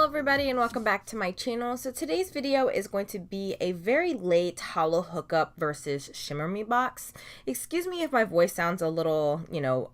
everybody and welcome back to my channel. So today's video is going to be a very late Holo Hookup versus Shimmer Me Box. Excuse me if my voice sounds a little,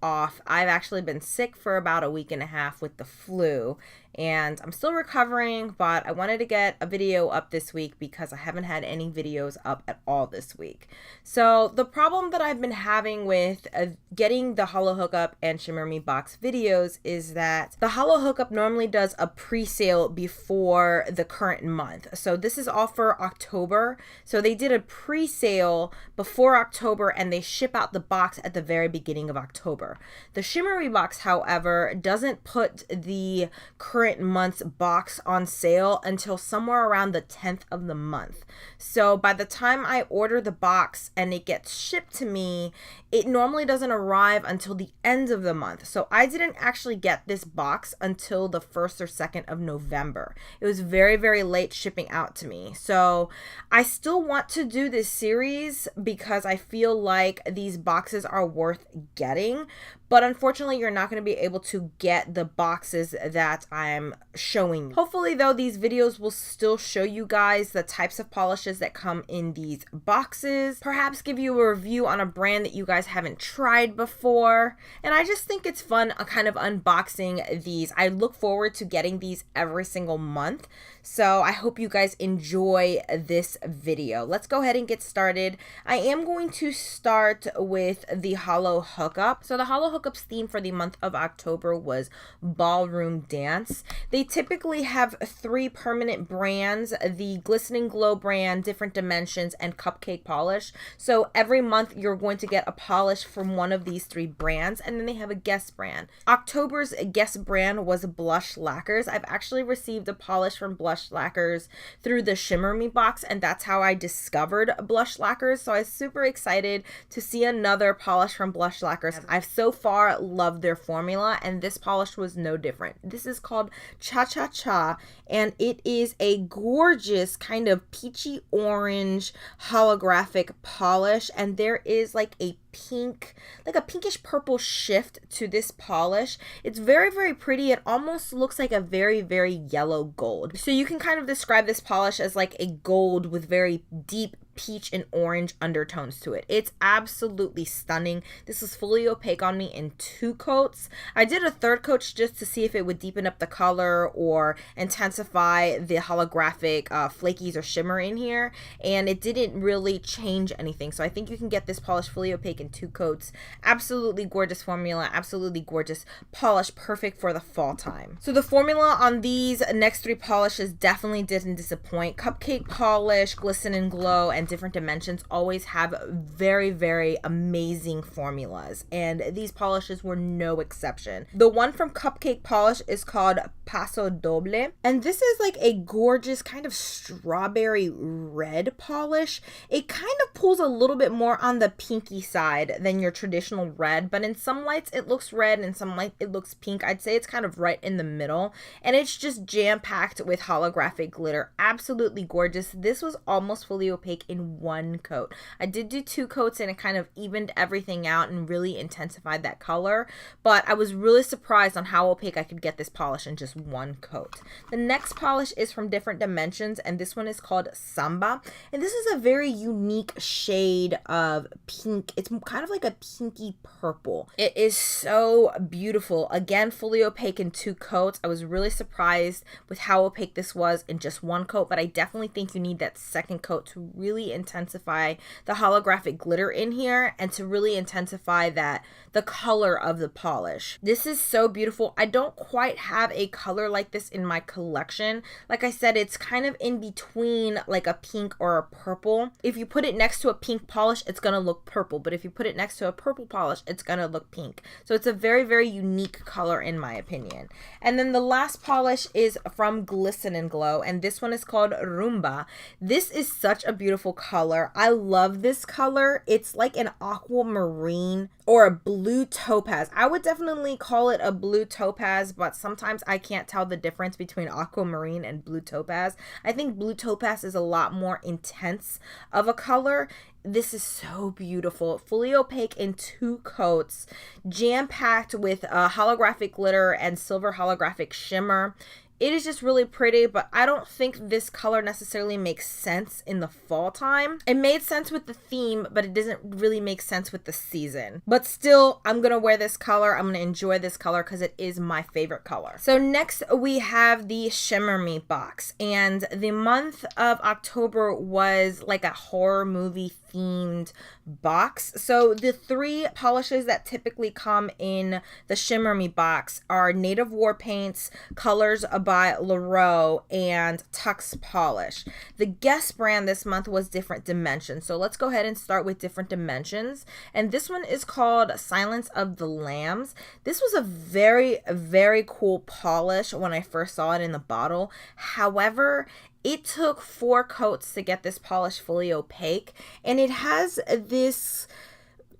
off. I've actually been sick for about a week and a half with the flu and I'm still recovering, but I wanted to get a video up this week because I haven't had any videos up at all this week. So the problem that I've been having with getting the Holo Hookup and Shimmer Me Box videos is that the Holo Hookup normally does a pre-sale before the current month. So this is all for October. So they did a pre-sale before October and they ship out the box at the very beginning of October. The Shimmer Me Box, however, doesn't put the current month's box on sale until somewhere around the 10th of the month. So by the time I order the box and it gets shipped to me, it normally doesn't arrive until the end of the month. So I didn't actually get this box until the 1st or 2nd of November. It was very, very late shipping out to me. So I still want to do this series because I feel like these boxes are worth getting. But unfortunately, you're not going to be able to get the boxes that I'm showing you. Hopefully, though, these videos will still show you guys the types of polishes that come in these boxes. Perhaps give you a review on a brand that you guys haven't tried before. And I just think it's fun kind of unboxing these. I look forward to getting these every single month. So I hope you guys enjoy this video. Let's go ahead and get started. I am going to start with the Holo Hookup. So the Holo Hookup's theme for the month of October was Ballroom Dance. They typically have 3 permanent brands, the Glistening Glow brand, Different Dimensions, and Cupcake polish. So every month you're going to get a polish from one of these 3 brands, and then they have a guest brand. October's guest brand was Blush Lacquers. I've actually received a polish from Blush Lacquers through the Shimmer Me box, and that's how I discovered Blush Lacquers. So I was super excited to see another polish from Blush Lacquers. I've so far loved their formula, and this polish was no different. This is called Cha Cha Cha, and it is a gorgeous kind of peachy orange holographic polish, and there is like a pinkish purple shift to this polish. It's very, very pretty. It almost looks like a very, very yellow gold. So you can kind of describe this polish as like a gold with very deep peach and orange undertones to it. It's absolutely stunning. This is fully opaque on me in 2 coats. I did a 3rd coat just to see if it would deepen up the color or intensify the holographic flakies or shimmer in here, and it didn't really change anything. So I think you can get this polish fully opaque in 2 coats. Absolutely gorgeous formula, absolutely gorgeous polish, perfect for the fall time. So the formula on these next 3 polishes definitely didn't disappoint. Cupcake polish, Glisten and Glow, and Different Dimensions always have very, very amazing formulas, and these polishes were no exception. The one from Cupcake polish is called Paso Doble, and this is like a gorgeous kind of strawberry red polish. It kind of pulls a little bit more on the pinky side than your traditional red, but in some lights it looks red and some light it looks pink. I'd say it's kind of right in the middle, and it's just jam-packed with holographic glitter. Absolutely gorgeous. This was almost fully opaque in 1 coat. I did do 2 coats and it kind of evened everything out and really intensified that color, but I was really surprised on how opaque I could get this polish in just 1 coat. The next polish is from Different Dimensions, and this one is called Samba, and this is a very unique shade of pink. It's kind of like a pinky purple. It is so beautiful. Again, fully opaque in 2 coats. I was really surprised with how opaque this was in just 1 coat, but I definitely think you need that 2nd coat to really intensify the holographic glitter in here and to really intensify the color of the polish. This is so beautiful. I don't quite have a color like this in my collection. Like I said, it's kind of in between like a pink or a purple. If you put it next to a pink polish, it's gonna look purple, but if you put it next to a purple polish, it's gonna look pink. So it's a very, very unique color in my opinion. And then the last polish is from Glisten and Glow, and this one is called Rumba. This is such a beautiful color. I love this color. It's like an aquamarine or a blue topaz. I would definitely call it a blue topaz, but sometimes I can't tell the difference between aquamarine and blue topaz. I think blue topaz is a lot more intense of a color. This is so beautiful. Fully opaque in 2 coats, jam-packed with holographic glitter and silver holographic shimmer. It is just really pretty, but I don't think this color necessarily makes sense in the fall time. It made sense with the theme, but it doesn't really make sense with the season. But still, I'm gonna wear this color. I'm gonna enjoy this color because it is my favorite color. So next we have the Shimmer Me box, and the month of October was like a horror movie themed box. So the 3 polishes that typically come in the Shimmer Me box are Native War Paints, colors by Llorowe, and Tux Polish. The guest brand this month was Different Dimensions. So let's go ahead and start with Different Dimensions. And this one is called Silence of the Lambs. This was a very, very cool polish when I first saw it in the bottle. However, it took 4 coats to get this polish fully opaque, and it has this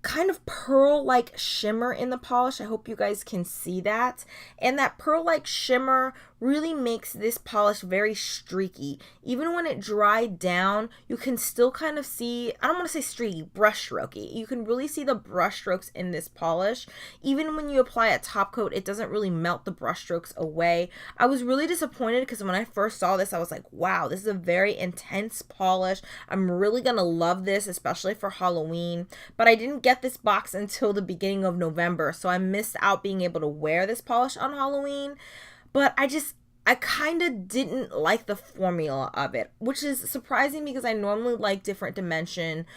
kind of pearl-like shimmer in the polish. I hope you guys can see that. And that pearl-like shimmer really makes this polish very streaky. Even when it dried down, you can still kind of see, I don't want to say streaky, brush strokey. You can really see the brush strokes in this polish. Even when you apply a top coat, it doesn't really melt the brush strokes away. I was really disappointed because when I first saw this, I was like, wow, this is a very intense polish. I'm really gonna love this, especially for Halloween. But I didn't get this box until the beginning of November, so I missed out being able to wear this polish on Halloween. But I kind of didn't like the formula of it, which is surprising because I normally like Different Dimension,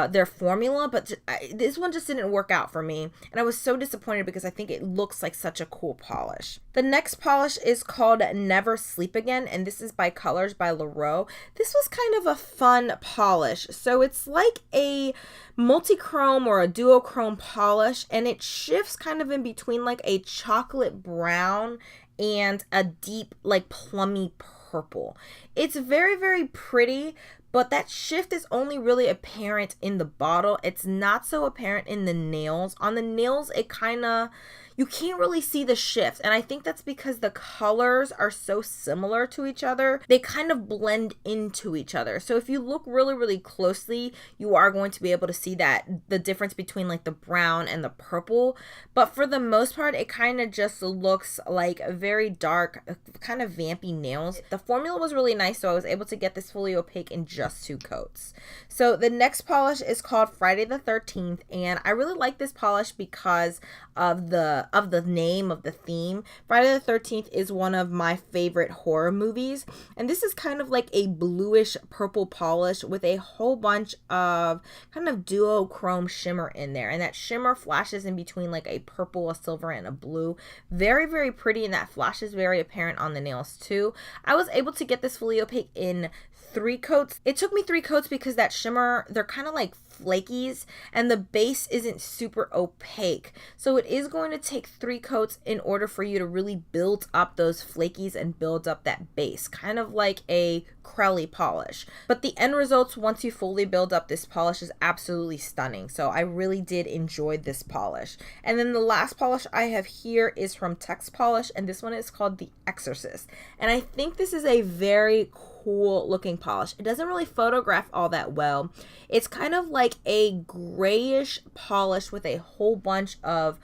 their formula, but this one just didn't work out for me. And I was so disappointed because I think it looks like such a cool polish. The next polish is called Never Sleep Again, and this is by Colors by Llorowe. This was kind of a fun polish. So it's like a multi-chrome or a duochrome polish, and it shifts kind of in between like a chocolate brown and a deep like plummy purple. It's very, very pretty, but that shift is only really apparent in the bottle. It's not so apparent in the nails. On the nails, it kind of, you can't really see the shift, and I think that's because the colors are so similar to each other. They kind of blend into each other. So if you look really, really closely, you are going to be able to see that the difference between like the brown and the purple. But for the most part, it kind of just looks like a very dark, kind of vampy nails. The formula was really nice, so I was able to get this fully opaque in just 2 coats. So the next polish is called Friday the 13th, and I really like this polish because of the name of the theme. Friday the 13th is one of my favorite horror movies, and this is kind of like a bluish purple polish with a whole bunch of kind of duochrome shimmer in there, and that shimmer flashes in between like a purple, a silver, and a blue. Very, very pretty, and that flash is very apparent on the nails too. I was able to get this fully opaque in 3 coats. It took me 3 coats because that shimmer, they're kind of like flakies, and the base isn't super opaque. So it is going to take 3 coats in order for you to really build up those flakies and build up that base, kind of like a Crelly polish. But the end results, once you fully build up this polish, is absolutely stunning. So I really did enjoy this polish. And then the last polish I have here is from Tux Polish, and this one is called The Exorcist. And I think this is a very cool looking polish. It doesn't really photograph all that well. It's kind of like a grayish polish with a whole bunch of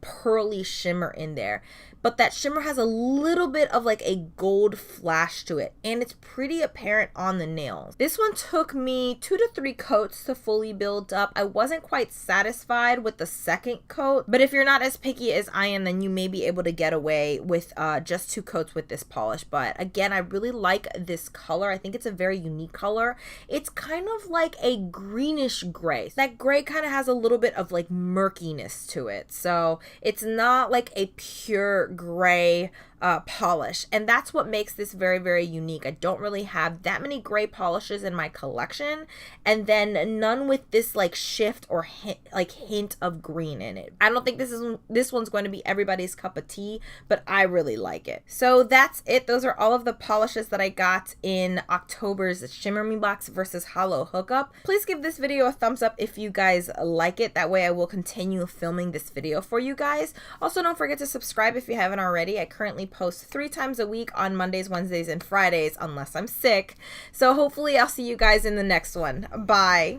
pearly shimmer in there, but that shimmer has a little bit of like a gold flash to it, and it's pretty apparent on the nails. This one took me 2 to 3 coats to fully build up. I wasn't quite satisfied with the second coat, but if you're not as picky as I am, then you may be able to get away with just 2 coats with this polish. But again, I really like this color. I think it's a very unique color. It's kind of like a greenish gray. That gray kind of has a little bit of like murkiness to it, so it's not like a pure gray polish, and that's what makes this very, very unique. I don't really have that many gray polishes in my collection, and then none with this like shift or hint of green in it. I don't think this one's going to be everybody's cup of tea, but I really like it. So that's it. Those are all of the polishes that I got in October's Shimmer Me Box versus Holo Hookup. Please give this video a thumbs up if you guys like it. That way I will continue filming this video for you guys. Also, don't forget to subscribe if you haven't already. I currently post 3 times a week on Mondays, Wednesdays, and Fridays, unless I'm sick. So hopefully I'll see you guys in the next one. Bye.